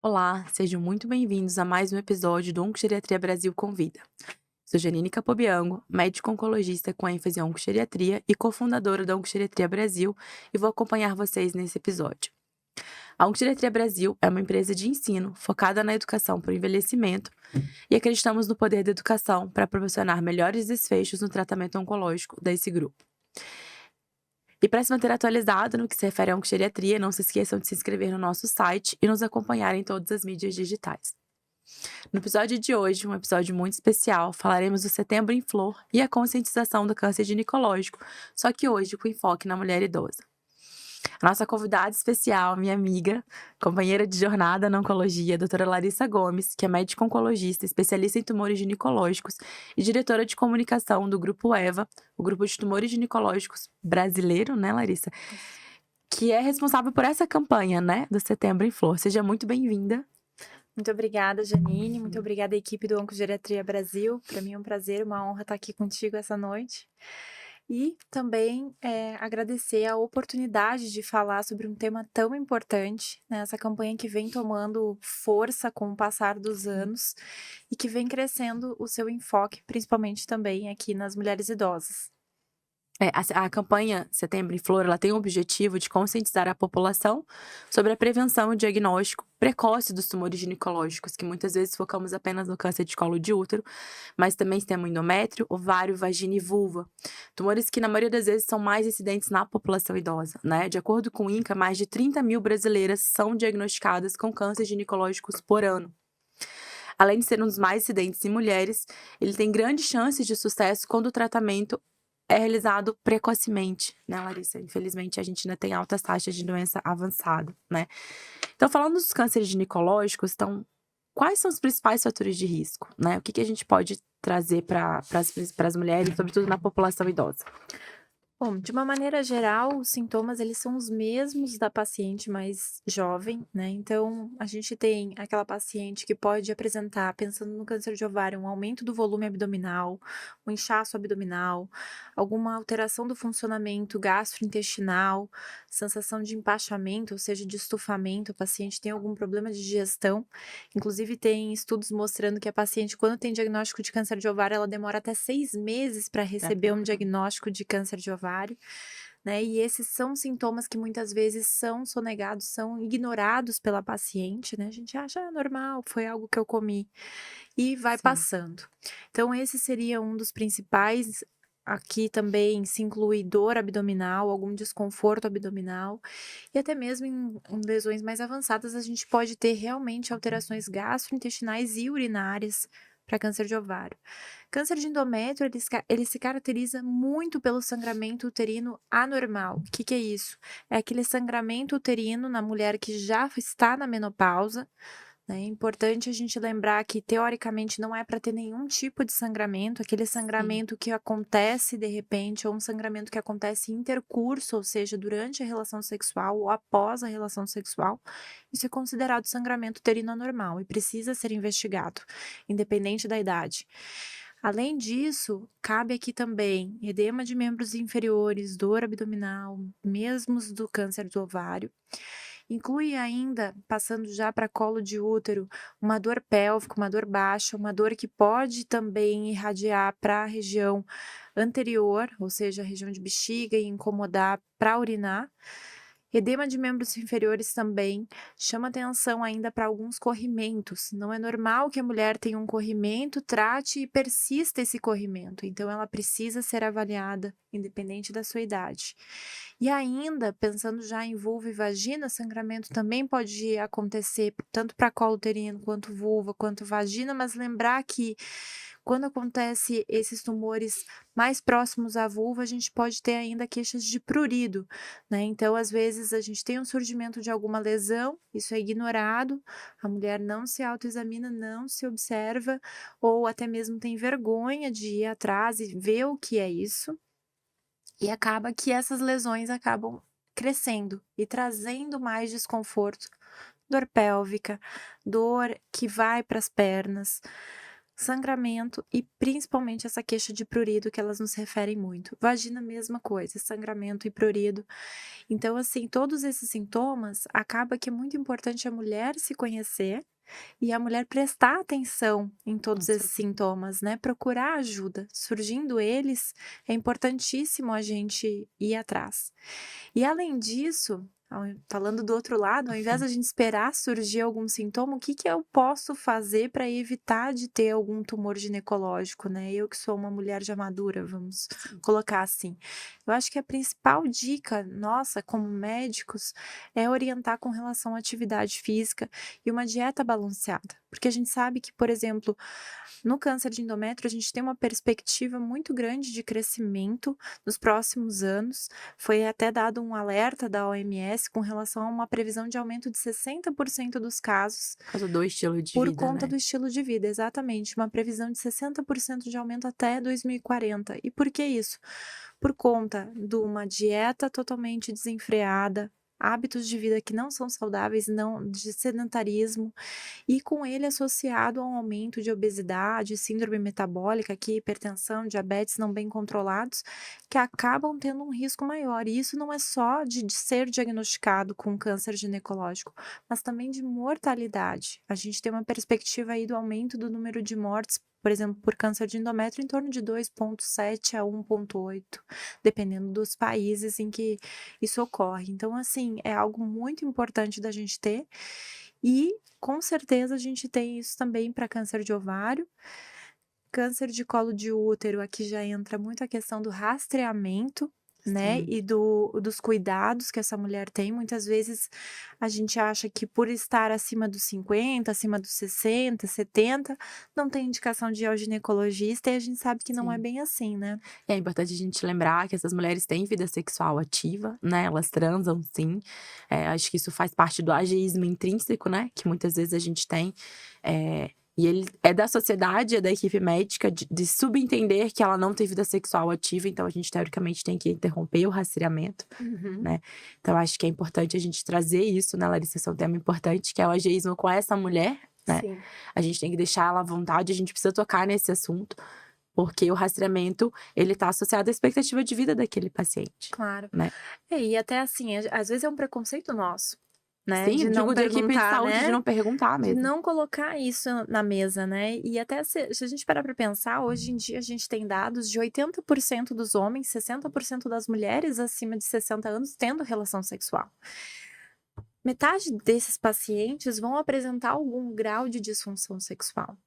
Olá, sejam muito bem-vindos a mais um episódio do Oncogeriatria Brasil Convida. Sou Janine Capobianco, médico oncologista com ênfase em oncogeriatria e cofundadora da Oncogeriatria Brasil, e vou acompanhar vocês nesse episódio. A Oncogeriatria Brasil é uma empresa de ensino focada na educação para o envelhecimento e acreditamos no poder da educação para proporcionar melhores desfechos no tratamento oncológico desse grupo. E para se manter atualizado no que se refere à oncogeriatria, não se esqueçam de se inscrever no nosso site e nos acompanhar em todas as mídias digitais. No episódio de hoje, um episódio muito especial, falaremos do Setembro em Flor e a conscientização do câncer ginecológico, só que hoje com enfoque na mulher idosa. A nossa convidada especial, minha amiga, companheira de jornada na oncologia, a doutora Larissa Gomes, que é médica oncologista, especialista em tumores ginecológicos e diretora de comunicação do Grupo EVA, o Grupo de Tumores Ginecológicos brasileiro, né, Larissa? Que é responsável por essa campanha, né, do Setembro em Flor. Seja muito bem-vinda. Muito obrigada, Janine. Muito obrigada à equipe do Oncogeriatria Brasil. Para mim é um prazer, uma honra estar aqui contigo essa noite. E também agradecer a oportunidade de falar sobre um tema tão importante, né? Essa campanha que vem tomando força com o passar dos anos e que vem crescendo o seu enfoque, principalmente também aqui nas mulheres idosas. A campanha Setembro em Flor, ela tem o objetivo de conscientizar a população sobre a prevenção e diagnóstico precoce dos tumores ginecológicos, que muitas vezes focamos apenas no câncer de colo de útero, mas também temos endométrio, ovário, vagina e vulva. Tumores que, na maioria das vezes, são mais incidentes na população idosa, né? De acordo com o INCA, mais de 30 mil brasileiras são diagnosticadas com câncer ginecológicos por ano. Além de ser um dos mais incidentes em mulheres, ele tem grandes chances de sucesso quando o tratamento é realizado precocemente, né, Larissa? Infelizmente, a gente ainda tem altas taxas de doença avançada, né? Então, falando dos cânceres ginecológicos, quais são os principais fatores de risco, né? O que a gente pode trazer para as mulheres, sobretudo na população idosa? Bom, de uma maneira geral, os sintomas eles são os mesmos da paciente mais jovem, né? Então, a gente tem aquela paciente que pode apresentar, pensando no câncer de ovário, um aumento do volume abdominal, um inchaço abdominal, alguma alteração do funcionamento gastrointestinal, sensação de empachamento, ou seja, de estufamento, o paciente tem algum problema de digestão. Inclusive, tem estudos mostrando que a paciente, quando tem diagnóstico de câncer de ovário, ela demora até 6 meses para receber um diagnóstico de câncer de ovário. Né? E esses são sintomas que muitas vezes são sonegados, são ignorados pela paciente, né? A gente acha normal, foi algo que eu comi e vai Sim. passando. Então, esse seria um dos principais. Aqui também se inclui dor abdominal, algum desconforto abdominal, e até mesmo em lesões mais avançadas, a gente pode ter realmente alterações gastrointestinais e urinárias para câncer de ovário. Câncer de endométrio, ele se caracteriza muito pelo sangramento uterino anormal. O que é isso? É aquele sangramento uterino na mulher que já está na menopausa, né? É importante a gente lembrar que, teoricamente, não é para ter nenhum tipo de sangramento, aquele sangramento que acontece de repente, ou um sangramento que acontece em intercurso, ou seja, durante a relação sexual ou após a relação sexual, isso é considerado sangramento uterino anormal e precisa ser investigado, independente da idade. Além disso, cabe aqui também edema de membros inferiores, dor abdominal, mesmos do câncer do ovário. Inclui ainda, passando já para colo de útero, uma dor pélvica, uma dor baixa, uma dor que pode também irradiar para a região anterior, ou seja, a região de bexiga e incomodar para urinar. Edema de membros inferiores também chama atenção ainda para alguns corrimentos. Não é normal que a mulher tenha um corrimento, trate e persista esse corrimento. Então, ela precisa ser avaliada, independente da sua idade. E ainda, pensando já em vulva e vagina, sangramento também pode acontecer tanto para colo uterino, quanto vulva, quanto vagina, mas lembrar que quando acontece esses tumores mais próximos à vulva, a gente pode ter ainda queixas de prurido, né? Então, às vezes, a gente tem um surgimento de alguma lesão, isso é ignorado, a mulher não se autoexamina, não se observa, ou até mesmo tem vergonha de ir atrás e ver o que é isso, e acaba que essas lesões acabam crescendo e trazendo mais desconforto, dor pélvica, dor que vai para as pernas, sangramento e principalmente essa queixa de prurido que elas nos referem muito. Vagina, mesma coisa, sangramento e prurido. Então, assim, todos esses sintomas, acaba que é muito importante a mulher se conhecer e a mulher prestar atenção em Com todos esses certeza. sintomas, né? Procurar ajuda. Surgindo eles, é importantíssimo a gente ir atrás. E além disso, falando do outro lado, ao invés Uhum. da gente esperar surgir algum sintoma, o que que eu posso fazer para evitar de ter algum tumor ginecológico, né? Eu que sou uma mulher já madura, vamos Sim. colocar assim. Eu acho que a principal dica nossa, como médicos, é orientar com relação à atividade física e uma dieta balanceada. Porque a gente sabe que, por exemplo, no câncer de endométrio, a gente tem uma perspectiva muito grande de crescimento nos próximos anos. Foi até dado um alerta da OMS com relação a uma previsão de aumento de 60% dos casos Por causa do estilo de por vida, conta né. do estilo de vida, exatamente, uma previsão de 60% de aumento até 2040. E por que isso? Por conta de uma dieta totalmente desenfreada, hábitos de vida que não são saudáveis, não de sedentarismo, e com ele associado a um aumento de obesidade, síndrome metabólica, que hipertensão, diabetes não bem controlados, que acabam tendo um risco maior. E isso não é só de ser diagnosticado com câncer ginecológico, mas também de mortalidade. A gente tem uma perspectiva aí do aumento do número de mortes, por exemplo, por câncer de endométrio, em torno de 2,7 a 1,8, dependendo dos países em que isso ocorre. Então, assim, é algo muito importante da gente ter. E com certeza a gente tem isso também para câncer de ovário, câncer de colo de útero, aqui já entra muito a questão do rastreamento, né, Sim. e dos cuidados que essa mulher tem. Muitas vezes a gente acha que por estar acima dos 50, acima dos 60, 70, não tem indicação de ir ao ginecologista e a gente sabe que não é Sim. bem assim, né. É importante a gente lembrar que essas mulheres têm vida sexual ativa, né, elas transam sim, acho que isso faz parte do ageísmo intrínseco, né, que muitas vezes a gente tem, e ele é da sociedade, é da equipe médica de subentender que ela não tem vida sexual ativa, então a gente teoricamente tem que interromper o rastreamento, Uhum. né. Então acho que é importante a gente trazer isso, né, Larissa, esse é um tema importante, que é o ageísmo com essa mulher, né, Sim. a gente tem que deixar ela à vontade, a gente precisa tocar nesse assunto, porque o rastreamento, ele tá associado à expectativa de vida daquele paciente, Claro. né. E até assim, às vezes é um preconceito nosso, né, Sim, de não digo de equipe de perguntar, saúde de né, não perguntar de mesmo. não colocar isso na mesa, né. E até se a gente parar para pensar, hoje em dia a gente tem dados de 80% dos homens, 60% das mulheres acima de 60 anos tendo relação sexual. Metade desses pacientes vão apresentar algum grau de disfunção sexual.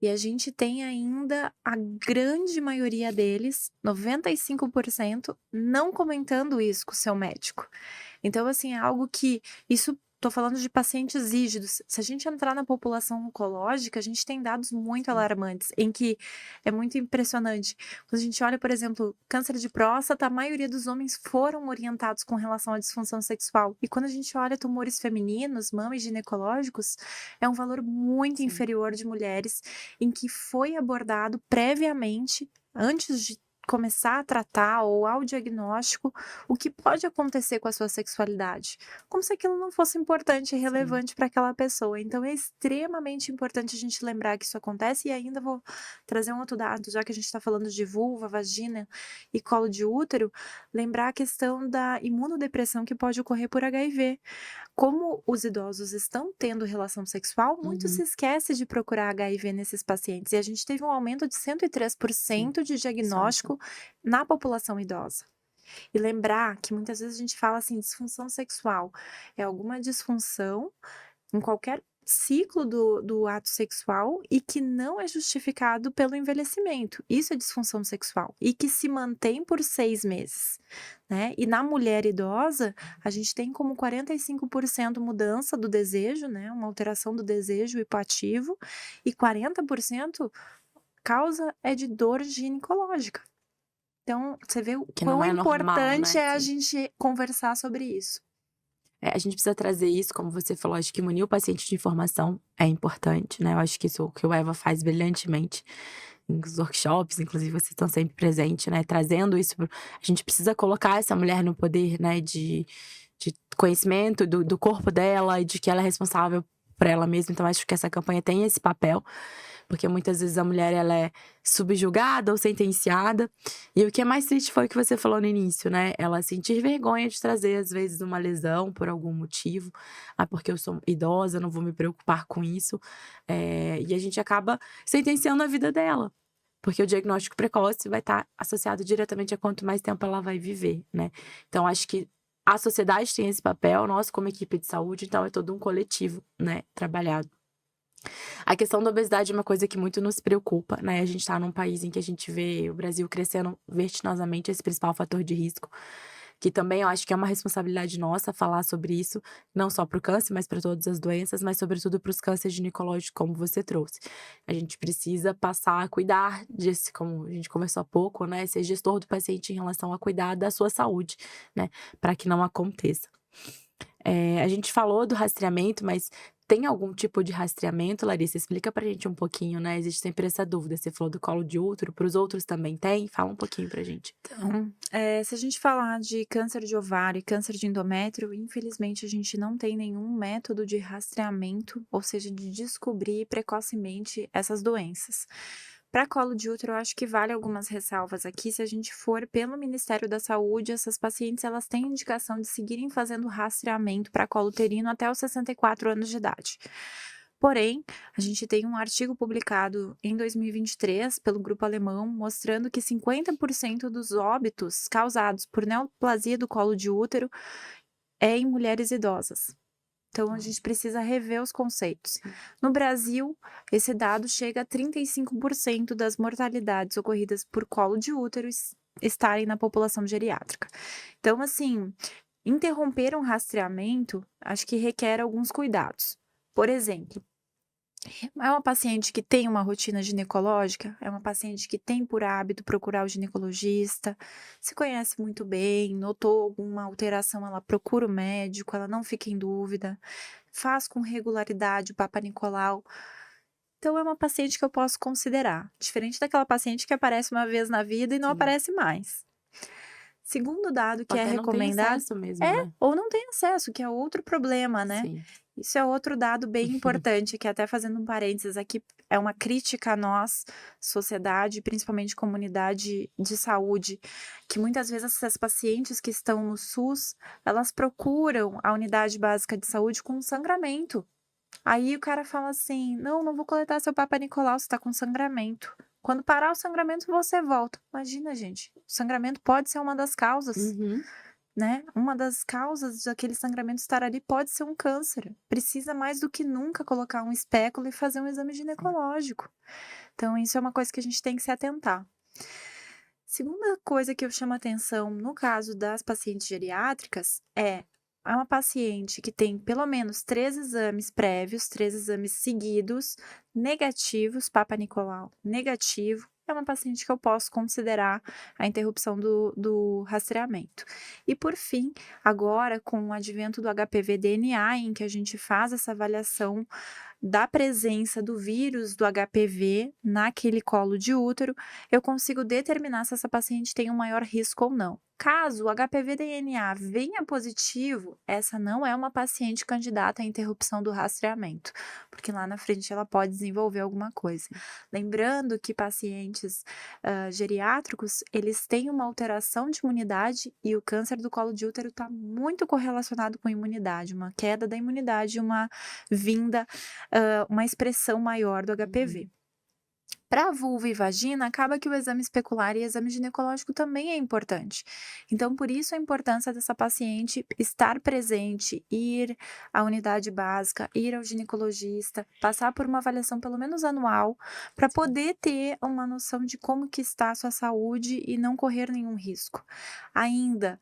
E a gente tem ainda a grande maioria deles, 95%, não comentando isso com o seu médico. Então, assim, é algo que isso tô falando de pacientes rígidos. Se a gente entrar na população oncológica, a gente tem dados muito Sim, alarmantes, em que é muito impressionante. Quando a gente olha, por exemplo, câncer de próstata, a maioria dos homens foram orientados com relação à disfunção sexual. E quando a gente olha tumores femininos, mama e ginecológicos, é um valor muito sim. inferior de mulheres em que foi abordado previamente, antes de começar a tratar ou ao diagnóstico, o que pode acontecer com a sua sexualidade, como se aquilo não fosse importante e Sim. relevante para aquela pessoa. Então é extremamente importante a gente lembrar que isso acontece, e ainda vou trazer um outro dado, já que a gente está falando de vulva, vagina e colo de útero, lembrar a questão da imunodepressão que pode ocorrer por HIV. Como os idosos estão tendo relação sexual, muito se Uhum. esquece de procurar HIV nesses pacientes. E a gente teve um aumento de Sim, 103% de isso é assim. diagnóstico na população idosa. E lembrar que muitas vezes a gente fala assim, disfunção sexual é alguma disfunção em qualquer ciclo do ato sexual e que não é justificado pelo envelhecimento. Isso é disfunção sexual e que se mantém por 6 meses, né? E na mulher idosa, a gente tem como 45% mudança do desejo, né? Uma alteração do desejo hipoativo, e 40% causa é de dor ginecológica. Então, você vê o Que não quão é normal, importante né, é a sim. gente conversar sobre isso. A gente precisa trazer isso, como você falou, acho que munir o paciente de informação é importante, né, eu acho que isso é o que o EVA faz brilhantemente, nos workshops, inclusive vocês estão sempre presentes, né, trazendo isso a gente precisa colocar essa mulher no poder, né, de conhecimento do corpo dela e de que ela é responsável por ela mesma, então acho que essa campanha tem esse papel. porque muitas vezes a mulher ela é subjugada ou sentenciada. E o que é mais triste foi o que você falou no início, né? Ela sentir vergonha de trazer, às vezes, uma lesão por algum motivo. Ah, porque eu sou idosa, não vou me preocupar com isso. E a gente acaba sentenciando a vida dela. Porque o diagnóstico precoce vai estar associado diretamente a quanto mais tempo ela vai viver, né? Então, acho que a sociedade tem esse papel, nós, como equipe de saúde, então é todo um coletivo, né, trabalhado. A questão da obesidade é uma coisa que muito nos preocupa, né? A gente tá num país em que a gente vê o Brasil crescendo vertiginosamente, esse principal fator de risco, que também eu acho que é uma responsabilidade nossa falar sobre isso, não só para o câncer, mas para todas as doenças, mas sobretudo para os cânceres ginecológicos, como você trouxe. A gente precisa passar a cuidar desse, como a gente conversou há pouco, né? Ser gestor do paciente em relação a cuidar da sua saúde, né? Para que não aconteça. A gente falou do rastreamento, mas tem algum tipo de rastreamento, Larissa? Explica pra gente um pouquinho, né? Existe sempre essa dúvida. Você falou do colo de útero, para os outros também tem? Fala um pouquinho pra gente. Então, se a gente falar de câncer de ovário e câncer de endométrio, infelizmente a gente não tem nenhum método de rastreamento, ou seja, de descobrir precocemente essas doenças. Para colo de útero, eu acho que vale algumas ressalvas aqui. Se a gente for pelo Ministério da Saúde, essas pacientes elas têm indicação de seguirem fazendo rastreamento para colo uterino até os 64 anos de idade. Porém, a gente tem um artigo publicado em 2023 pelo grupo alemão mostrando que 50% dos óbitos causados por neoplasia do colo de útero é em mulheres idosas. Então, a gente precisa rever os conceitos. No Brasil, esse dado chega a 35% das mortalidades ocorridas por colo de útero estarem na população geriátrica. Então, assim, interromper um rastreamento, acho que requer alguns cuidados. Por exemplo, é uma paciente que tem uma rotina ginecológica, é uma paciente que tem por hábito procurar o ginecologista, se conhece muito bem, notou alguma alteração, ela procura o médico, ela não fica em dúvida, faz com regularidade o Papa Nicolau. Então, é uma paciente que eu posso considerar, diferente daquela paciente que aparece uma vez na vida e não Sim. aparece mais. Segundo dado que é Até não tem recomendado, acesso mesmo, né? ou não tem acesso, que é outro problema, né? Sim. Isso é outro dado bem importante, que até fazendo um parênteses aqui, é uma crítica a nós, sociedade, principalmente comunidade de saúde, que muitas vezes essas pacientes que estão no SUS, elas procuram a unidade básica de saúde com sangramento. Aí o cara fala assim: não vou coletar seu Papa Nicolau, você tá com sangramento. Quando parar o sangramento, você volta. Imagina, gente, o sangramento pode ser uma das causas, Uhum. né? Uma das causas daquele sangramento estar ali pode ser um câncer. Precisa mais do que nunca colocar um espéculo e fazer um exame ginecológico. Então, isso é uma coisa que a gente tem que se atentar. Segunda coisa que eu chamo a atenção no caso das pacientes geriátricas é uma paciente que tem pelo menos 3 exames prévios, 3 exames seguidos, negativos, Papa Nicolau negativo, é uma paciente que eu posso considerar a interrupção do rastreamento. E por fim, agora com o advento do HPV-DNA, em que a gente faz essa avaliação da presença do vírus do HPV naquele colo de útero, eu consigo determinar se essa paciente tem um maior risco ou não. Caso o HPV-DNA venha positivo, essa não é uma paciente candidata à interrupção do rastreamento, porque lá na frente ela pode desenvolver alguma coisa. Lembrando que pacientes geriátricos, eles têm uma alteração de imunidade e o câncer do colo de útero está muito correlacionado com imunidade, uma queda da imunidade, uma vinda, uma expressão maior do HPV. Para vulva e vagina, acaba que o exame especular e exame ginecológico também é importante. Então, por isso a importância dessa paciente estar presente, ir à unidade básica, ir ao ginecologista, passar por uma avaliação pelo menos anual, para poder ter uma noção de como que está a sua saúde e não correr nenhum risco. Ainda,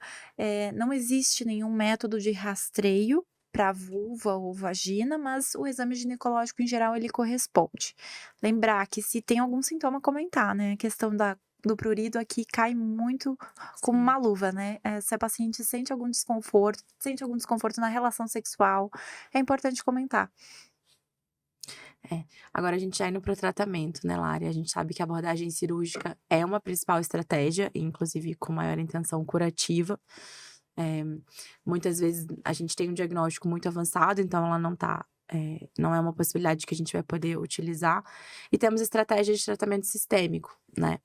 não existe nenhum método de rastreio para vulva ou vagina, mas o exame ginecológico em geral ele corresponde. Lembrar que se tem algum sintoma comentar, né, a questão do prurido aqui cai muito como Sim. uma luva, né, se a paciente sente algum desconforto na relação sexual, é importante comentar. Agora a gente já indo pro tratamento, né, Lari? A gente sabe que a abordagem cirúrgica é uma principal estratégia, inclusive com maior intenção curativa. Muitas vezes a gente tem um diagnóstico muito avançado, então ela não tá não é uma possibilidade que a gente vai poder utilizar. E temos estratégias de tratamento sistêmico, né.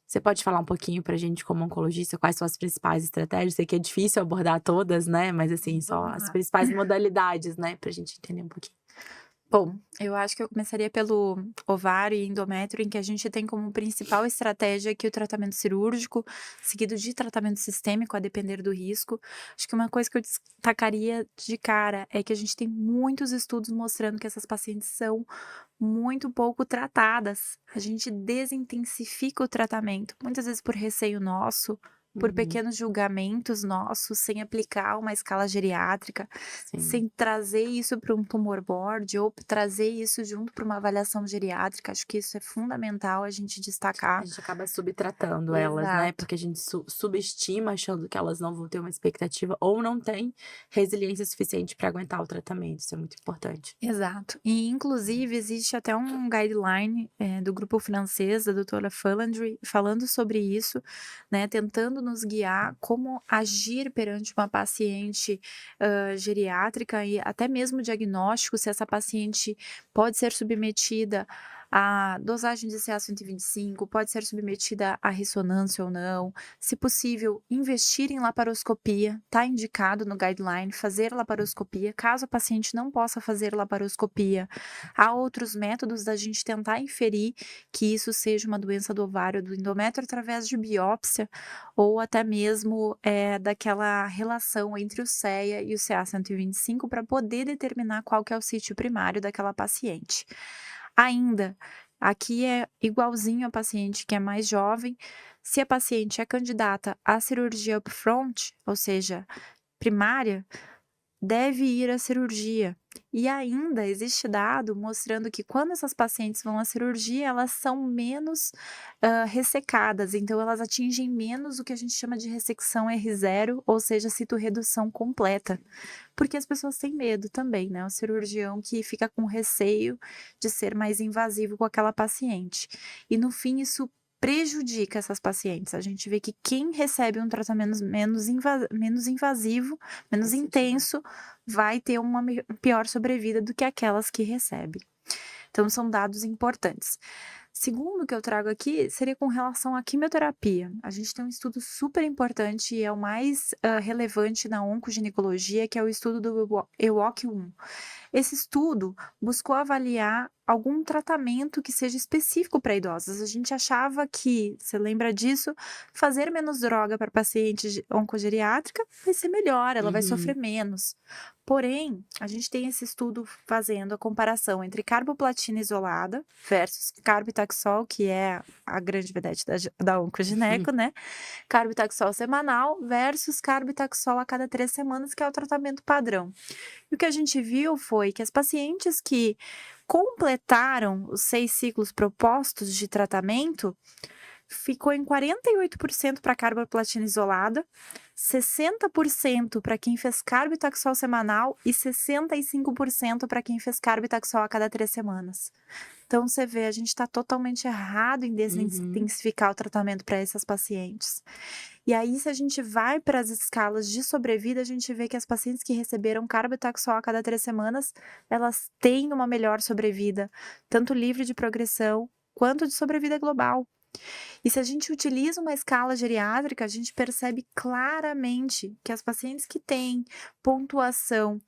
Você pode falar um pouquinho pra gente, como oncologista, quais são as principais estratégias? Sei que é difícil abordar todas, né, mas assim, só Vamos as lá. principais modalidades, né, pra gente entender um pouquinho. Bom, eu acho que eu começaria pelo ovário e endométrio, em que a gente tem como principal estratégia aqui o tratamento cirúrgico, seguido de tratamento sistêmico, a depender do risco. Acho que uma coisa que eu destacaria de cara é que a gente tem muitos estudos mostrando que essas pacientes são muito pouco tratadas. A gente desintensifica o tratamento, muitas vezes por receio nosso, por Uhum, pequenos julgamentos nossos, sem aplicar uma escala geriátrica, sim. sem trazer isso para um tumor board ou trazer isso junto para uma avaliação geriátrica. Acho que isso é fundamental a gente A destacar. gente acaba subtratando elas, né, Exato. porque a gente subestima achando que elas não vão ter uma expectativa ou não têm resiliência suficiente pra aguentar o tratamento, isso é muito importante. Exato. E inclusive existe até um guideline, do grupo francês da doutora Fallandry falando sobre isso, né, tentando nos guiar como agir perante uma paciente, geriátrica e até mesmo diagnóstico, se essa paciente pode ser submetida à dosagem de CA-125, pode ser submetida à ressonância ou não, se possível investir em laparoscopia, está indicado no guideline fazer laparoscopia, caso a paciente não possa fazer laparoscopia, há outros métodos da gente tentar inferir que isso seja uma doença do ovário, do endométrio através de biópsia ou até mesmo, daquela relação entre o CEA e o CA-125 para poder determinar qual que é o sítio primário daquela paciente. Ainda, aqui é igualzinho a paciente que é mais jovem, se a paciente é candidata à cirurgia upfront, ou seja, primária, deve ir à cirurgia. E ainda existe dado mostrando que quando essas pacientes vão à cirurgia, elas são menos, ressecadas, então elas atingem menos o que a gente chama de ressecção R0, ou seja, citorredução completa. Porque as pessoas têm medo também, né, o cirurgião que fica com receio de ser mais invasivo com aquela paciente. E no fim isso prejudica essas pacientes, a gente vê que quem recebe um tratamento menos invasivo, menos Faz sentido. intenso, vai ter uma pior sobrevida do que aquelas que recebem. Então são dados importantes. Segundo que eu trago aqui seria com relação à quimioterapia. A gente tem um estudo super importante e é o mais relevante na oncoginecologia, que é o estudo do EWOC-1. Esse estudo buscou avaliar algum tratamento que seja específico para idosos. A gente achava que, você lembra disso, fazer menos droga para paciente oncogeriátrica vai ser melhor, ela vai sofrer Uhum. menos. Porém, a gente tem esse estudo fazendo a comparação entre carboplatina isolada versus carbitaxol, que é a grande vedete da oncogineco, né? Carbitaxol semanal versus carbitaxol a cada 3 semanas, que é o tratamento padrão. E o que a gente viu foi que as pacientes que completaram os 6 ciclos propostos de tratamento, ficou em 48% para carboplatina isolada, 60% para quem fez carbitaxol semanal e 65% para quem fez carbitaxol a cada 3 semanas. Então você vê, a gente está totalmente errado em Uhum. desintensificar o tratamento para essas pacientes. E aí, se a gente vai para as escalas de sobrevida, a gente vê que as pacientes que receberam carbetaxol a cada 3 semanas, elas têm uma melhor sobrevida, tanto livre de progressão, quanto de sobrevida global. E se a gente utiliza uma escala geriátrica, a gente percebe claramente que as pacientes que têm pontuação,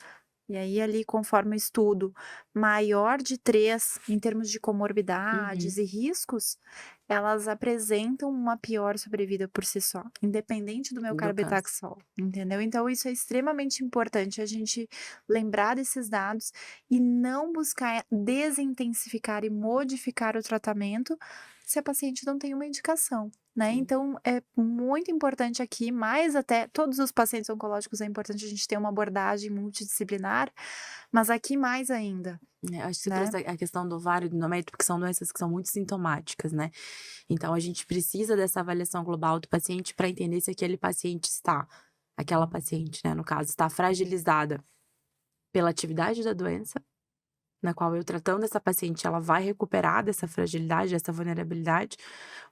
e aí ali conforme o estudo, maior de 3 em termos de Uhum. comorbidades e riscos, elas apresentam uma pior sobrevida por si só, independente do meu Do câncer. carbotaxol, entendeu? Então isso é extremamente importante a gente lembrar desses dados e não buscar desintensificar e modificar o tratamento se a paciente não tem uma indicação. Né, Sim. então é muito importante aqui, mais até todos os pacientes oncológicos é importante a gente ter uma abordagem multidisciplinar, mas aqui mais ainda, Acho que você né. trouxe a questão do ovário e do endométrio, porque são doenças que são muito sintomáticas, né. Então a gente precisa dessa avaliação global do paciente para entender se aquele paciente está aquela paciente, né, no caso, está fragilizada pela atividade da doença na qual eu tratando essa paciente, ela vai recuperar dessa fragilidade, dessa vulnerabilidade,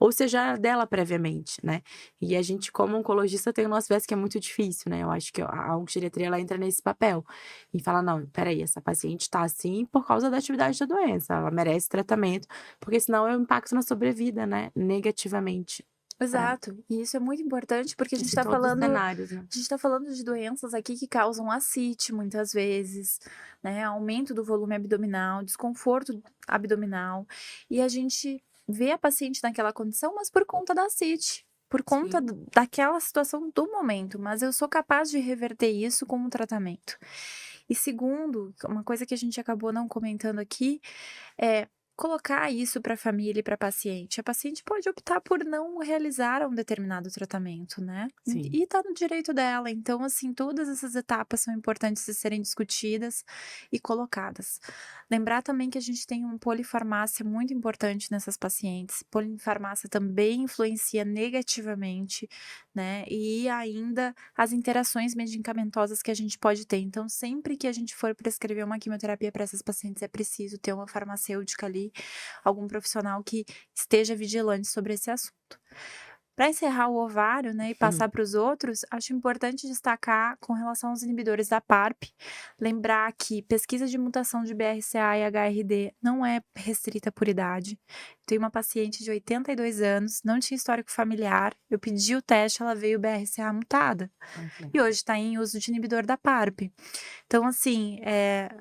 ou seja dela previamente, né. E a gente como oncologista tem o nosso viés que é muito difícil, né, eu acho que a oncogeriatria ela entra nesse papel, e fala: "Não, espera aí, essa paciente tá assim por causa da atividade da doença, ela merece tratamento, porque senão eu impacto na sobrevida, né, negativamente pra ela". Exato, e isso é muito importante, porque a gente Isso em está todos os falando cenários, né. a gente tá falando de doenças aqui que causam ascite muitas vezes, né, aumento do volume abdominal, desconforto abdominal, e a gente vê a paciente naquela condição, mas por conta da ascite, por conta Sim, daquela situação do momento, mas eu sou capaz de reverter isso com o tratamento. E segundo, uma coisa que a gente acabou não comentando aqui, é colocar isso para a família e para a paciente. A paciente pode optar por não realizar um determinado tratamento, né? sim. E tá no direito dela. Então, assim, todas essas etapas são importantes de serem discutidas e colocadas. Lembrar também que a gente tem um polifarmácia muito importante nessas pacientes. Polifarmácia também influencia negativamente, né? E ainda as interações medicamentosas que a gente pode ter. Então, sempre que a gente for prescrever uma quimioterapia para essas pacientes, é preciso ter uma farmacêutica ali, algum profissional que esteja vigilante sobre esse assunto. Para encerrar o ovário, né, e Hum, passar para os outros, acho importante destacar com relação aos inibidores da PARP, lembrar que pesquisa de mutação de BRCA e HRD não é restrita por idade. Tenho uma paciente de 82 anos, não tinha histórico familiar, eu pedi o teste, ela veio BRCA mutada. ai que E legal. hoje está em uso de inibidor da PARP. Então, assim,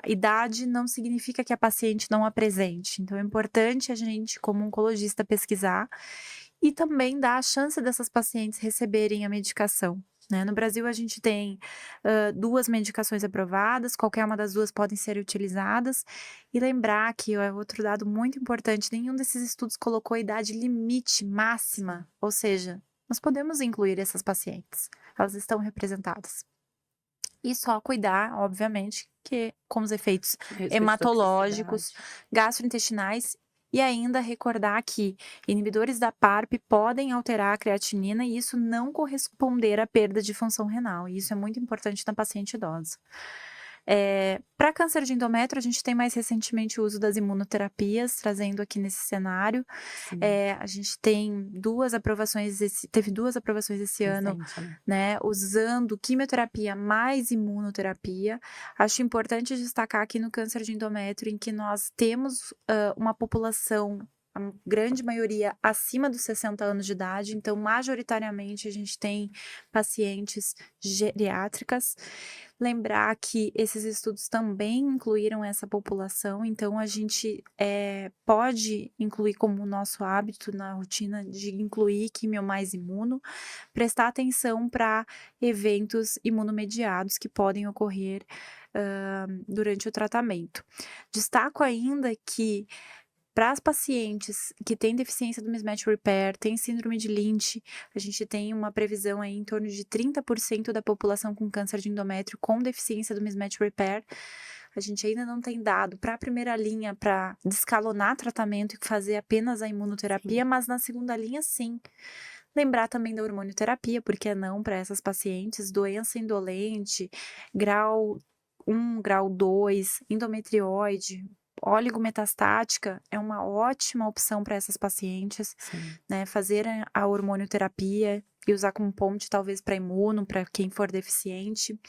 idade não significa que a paciente não apresente. Então, é importante a gente, como oncologista, pesquisar e também dar a chance dessas pacientes receberem a medicação. Né? No Brasil, a gente tem 2 medicações aprovadas, qualquer uma das duas podem ser utilizadas. E lembrar que é outro dado muito importante: nenhum desses estudos colocou a idade limite máxima, ou seja, nós podemos incluir essas pacientes, elas estão representadas. E só cuidar, obviamente, que com os efeitos Respeito de hematológicos, toxicidade. gastrointestinais e ainda recordar que inibidores da PARP podem alterar a creatinina e isso não corresponder à perda de função renal, e isso é muito importante na paciente idosa. Para câncer de endométrio, a gente tem mais recentemente o uso das imunoterapias, trazendo aqui nesse cenário. Sim, A gente tem 2 aprovações teve 2 aprovações esse ano, recente, né. né, usando quimioterapia mais imunoterapia. Acho importante destacar aqui no câncer de endométrio, em que nós temos, uma população, a grande maioria acima dos 60 anos de idade, então majoritariamente a gente tem pacientes geriátricas. Lembrar que esses estudos também incluíram essa população, então a gente, pode incluir como nosso hábito na rotina de incluir quimio mais imuno, prestar atenção para eventos imunomediados que podem ocorrer, durante o tratamento. Destaco ainda que para as pacientes que têm deficiência do mismatch repair, têm síndrome de Lynch, a gente tem uma previsão aí em torno de 30% da população com câncer de endométrio com deficiência do mismatch repair. A gente ainda não tem dado para a primeira linha para descalonar tratamento e fazer apenas a Sim, imunoterapia, mas na segunda linha sim. Lembrar também da hormonioterapia, por que não para essas pacientes, doença indolente, grau 1, grau 2, endometriose, oligometastática é uma ótima opção para essas pacientes, sim. né? Fazer a hormonioterapia e usar como ponte talvez para imuno, para quem for deficiente.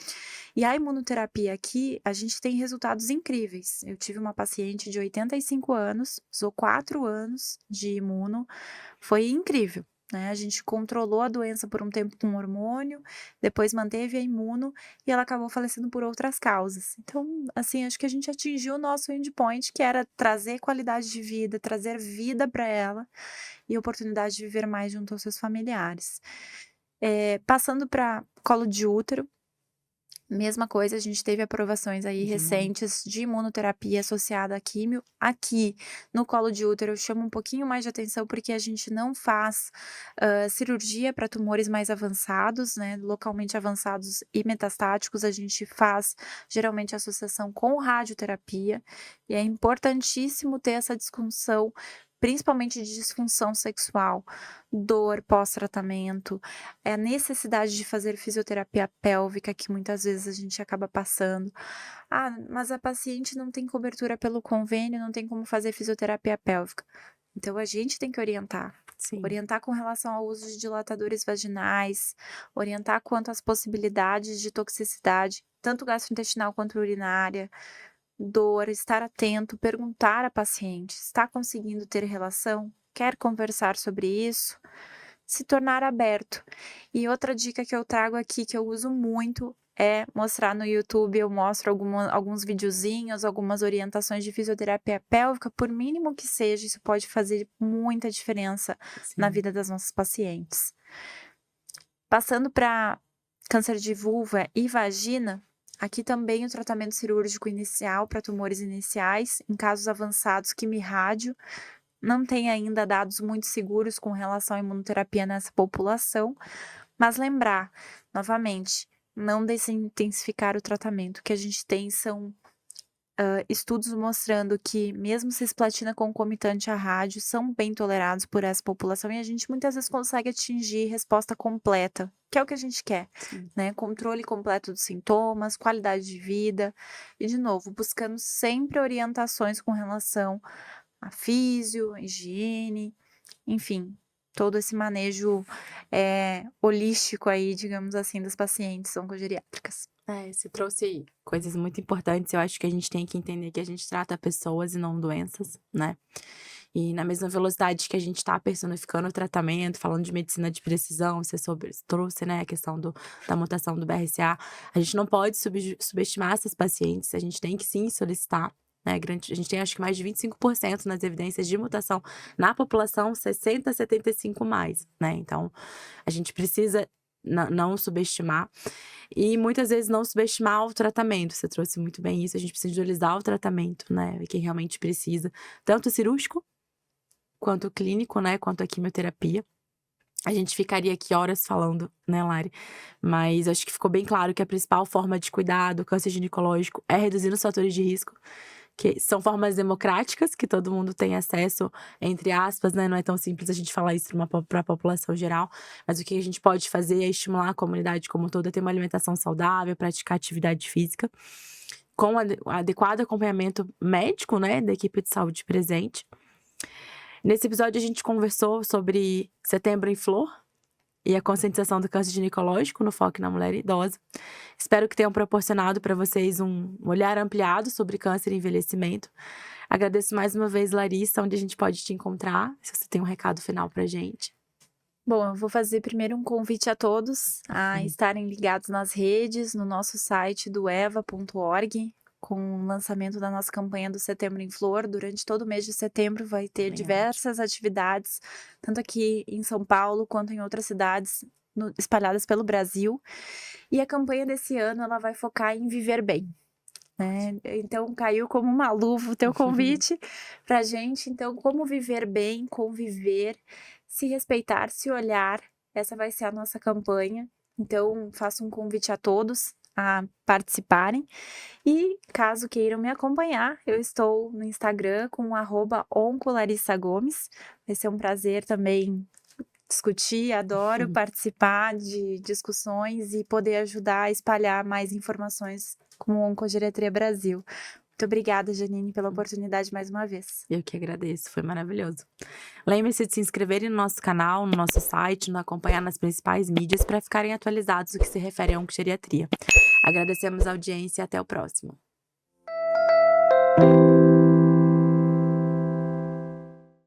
E a imunoterapia aqui, a gente tem resultados incríveis. Eu tive uma paciente de 85 anos, usou 4 anos de imuno, foi incrível. Né, a gente controlou a doença por um tempo com hormônio, depois manteve a imuno e ela acabou falecendo por outras causas. Então, assim, acho que a gente atingiu o nosso endpoint, que era trazer qualidade de vida, trazer vida para ela e oportunidade de viver mais junto aos seus familiares. Passando para colo de útero, mesma coisa, a gente teve aprovações aí De imuno. recentes de imunoterapia associada à químio. Aqui, no colo de útero, eu chamo um pouquinho mais de atenção porque a gente não faz cirurgia para tumores mais avançados, né, localmente avançados e metastáticos. A gente faz geralmente associação com radioterapia e é importantíssimo ter essa discussão principalmente de disfunção sexual, dor pós-tratamento, a necessidade de fazer fisioterapia pélvica, que muitas vezes a gente acaba passando. Ah, mas a paciente não tem cobertura pelo convênio, não tem como fazer fisioterapia pélvica. Então a gente tem que orientar. Sim. Orientar com relação ao uso de dilatadores vaginais, orientar quanto às possibilidades de toxicidade, tanto gastrointestinal quanto urinária, dor, estar atento, perguntar à paciente: está conseguindo ter relação? Quer conversar sobre isso? Se tornar aberto. E outra dica que eu trago aqui, que eu uso muito, é mostrar no YouTube. Eu mostro alguns videozinhos, algumas orientações de fisioterapia pélvica, por mínimo que seja, isso pode fazer muita diferença na Sim. vida das nossas pacientes. Passando para câncer de vulva e vagina, aqui também o tratamento cirúrgico inicial para tumores iniciais, em casos avançados, quimio-rádio. Não tem ainda dados muito seguros com relação à imunoterapia nessa população, mas lembrar, novamente, não desintensificar o tratamento. O que a gente tem são estudos mostrando que mesmo cisplatina concomitante à rádio são bem tolerados por essa população e a gente muitas vezes consegue atingir resposta completa, que é o que a gente quer, Sim. né? Controle completo dos sintomas, qualidade de vida e, de novo, buscando sempre orientações com relação a físio, higiene, enfim, todo esse manejo holístico aí, digamos assim, das pacientes oncogeriátricas. Você trouxe coisas muito importantes. Eu acho que a gente tem que entender que a gente trata pessoas e não doenças, né? E na mesma velocidade que a gente tá personificando o tratamento, falando de medicina de precisão, você trouxe, né, a questão da mutação do BRCA, a gente não pode subestimar essas pacientes, a gente tem que sim solicitar, né, a gente tem acho que mais de 25% nas evidências de mutação na população, 60, 75 mais, né? Então, a gente precisa não subestimar. E muitas vezes não subestimar o tratamento. Você trouxe muito bem isso. A gente precisa individualizar o tratamento, né? Quem realmente precisa. Tanto o cirúrgico, quanto o clínico, né? Quanto a quimioterapia. A gente ficaria aqui horas falando, né, Lari? Mas acho que ficou bem claro que a principal forma de cuidar do câncer ginecológico é reduzindo os fatores de risco, que são formas democráticas, que todo mundo tem acesso, entre aspas, né? Não é tão simples a gente falar isso para a população geral, mas o que a gente pode fazer é estimular a comunidade como toda a ter uma alimentação saudável, praticar atividade física, com adequado acompanhamento médico, né, da equipe de saúde presente. Nesse episódio a gente conversou sobre Setembro em Flor e a conscientização do câncer ginecológico no foco na mulher idosa. Espero que tenham proporcionado para vocês um olhar ampliado sobre câncer e envelhecimento. Agradeço mais uma vez, Larissa, onde a gente pode te encontrar, se você tem um recado final pra gente. Bom, eu vou fazer primeiro um convite a todos a estarem ligados nas redes, no nosso site do eva.org, com o lançamento da nossa campanha do Setembro em Flor. Durante todo o mês de setembro vai ter diversas atividades, tanto aqui em São Paulo quanto em outras cidades espalhadas pelo Brasil. E a campanha desse ano ela vai focar em viver bem, né? Então caiu como uma luva o teu convite pra gente. Então, como viver bem, conviver, se respeitar, se olhar, essa vai ser a nossa campanha. Então, faço um convite a todos a participarem. E caso queiram me acompanhar, eu estou no Instagram com @oncolarissa_gomes. Vai ser um prazer também discutir, adoro participar de discussões e poder ajudar a espalhar mais informações com o Oncogeriatria Brasil. Muito obrigada, Janine, pela oportunidade mais uma vez. Eu que agradeço, foi maravilhoso. Lembre-se de se inscreverem no nosso canal, no nosso site, nos acompanhar nas principais mídias para ficarem atualizados no que se refere à oncogeriatria. Agradecemos a audiência e até o próximo.